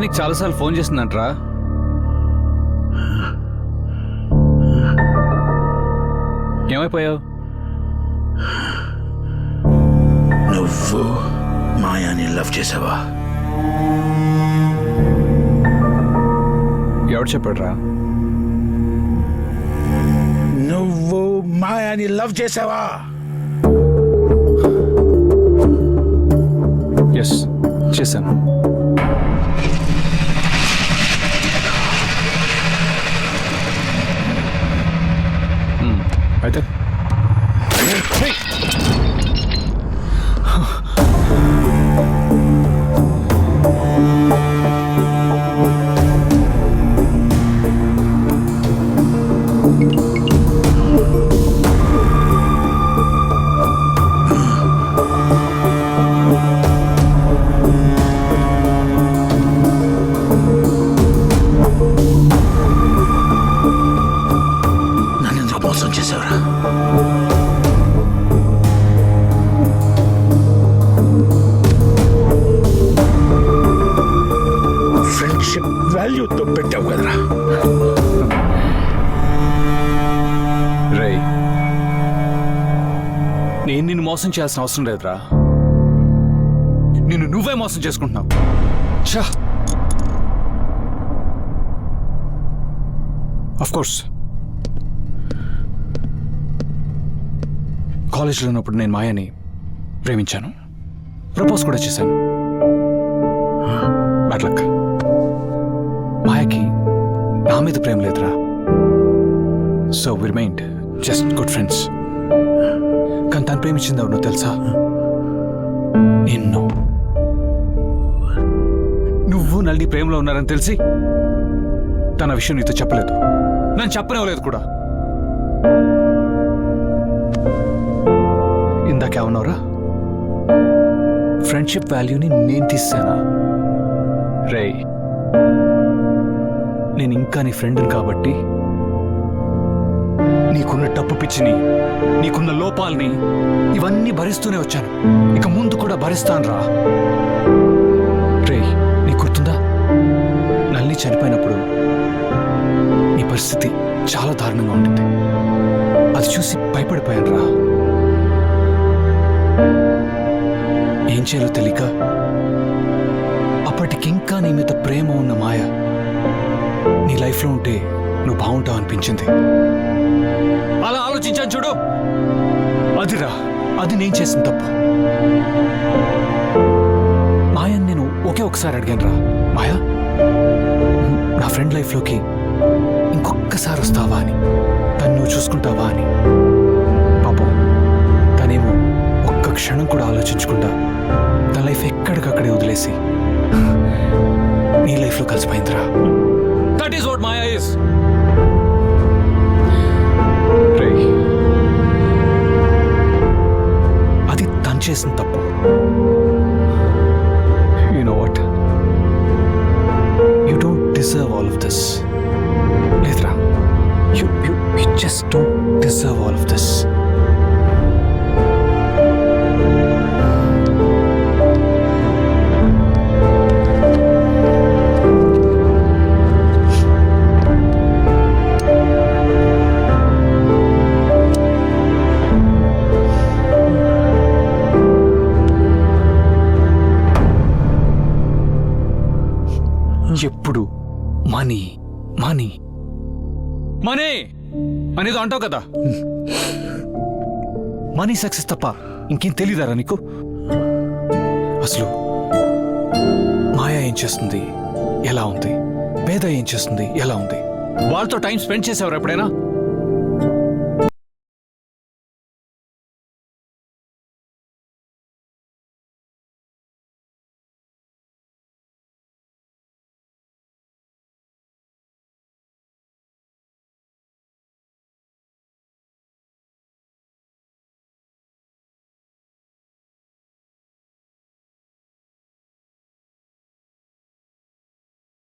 నీకు చాలాసార్లు ఫోన్ చేస్తుందంట్రా. ఏమైపోయావు? నువ్వు మాయాని లవ్ చేసావా? ఎవడు చెప్పాడురా? నువ్వు మాయాని లవ్ చేసావా? ఎస్, చేశాను. అయితే నన్నెందుకు మోసం చేసావురా? ఫ్రెండ్షిప్ వాల్యూతో పెట్టావు కదరా. రే, నేను నిన్ను మోసం చేయాల్సిన అవసరం లేదురా. నిన్ను నువ్వే మోసం చేసుకుంటున్నావు. ఛా! ఆఫ్ కోర్స్ కాలేజీలో ఉన్నప్పుడు నేను మాయని ప్రేమించాను, ప్రపోజ్ కూడా చేశాను. Bad luck. మాయకి నా మీద ప్రేమ లేదురా. So we remained just good friends. కానీ తను ప్రేమించింది ఎవరినో తెలుసా? నిన్ను. నువ్వు నల్లి ప్రేమలో ఉన్నారని తెలిసి తన విషయం నీతో చెప్పలేదు, నన్ను చెప్పనివ్వలేదు కూడా. ఇందాకేమన్నావురా? ఫ్రెండ్షిప్ వాల్యూని నేను తీసానా? రే, నేను ఇంకా నీ ఫ్రెండ్ని కాబట్టి నీకున్న తప్పు పిచ్చిని, నీకున్న లోపాలని ఇవన్నీ భరిస్తూనే వచ్చాను. ఇక ముందు కూడా భరిస్తానురా. రే, నీకు గుర్తుందా? నల్లి చనిపోయినప్పుడు నీ పరిస్థితి చాలా దారుణంగా ఉంటుంది. అది చూసి భయపడిపోయాను రా. ఏం చేయాలో తెలియక అప్పటికింకా నీ మీద ప్రేమ ఉన్న మాయ నీ లైఫ్లో ఉంటే నువ్వు బాగుంటావు అనిపించింది. అలా ఆలోచించాను చూడు. అదిరా, అది నేను చేసిన తప్పు. మాయని నేను ఒకే ఒకసారి అడిగాను రా, మాయా నా ఫ్రెండ్ లైఫ్లోకి ఇంకొక్కసారి వస్తావా అని, తను నువ్వు చూసుకుంటావా అని. పాపం తనేమో ఒక్క క్షణం కూడా ఆలోచించకుండా తన లైఫ్ ఎక్కడికక్కడే వదిలేసి నీ లైఫ్లో కలిసిపోయిందిరా. That is what Maya is. అది తను చేసిన తప్పు. You know what, you don't deserve all of this. లేదురా, you just don't deserve all of this. ఎప్పుడు మనీ మనీ మనీ అనేదో అంటావు కదా. మనీ సక్సెస్ తప్ప ఇంకేం తెలీదారా నీకు? అసలు మాయా ఏం చేస్తుంది, ఎలా ఉంది? వేద ఏం చేస్తుంది, ఎలా ఉంది? వాళ్ళతో టైం స్పెండ్ చేసేవారు ఎప్పుడైనా?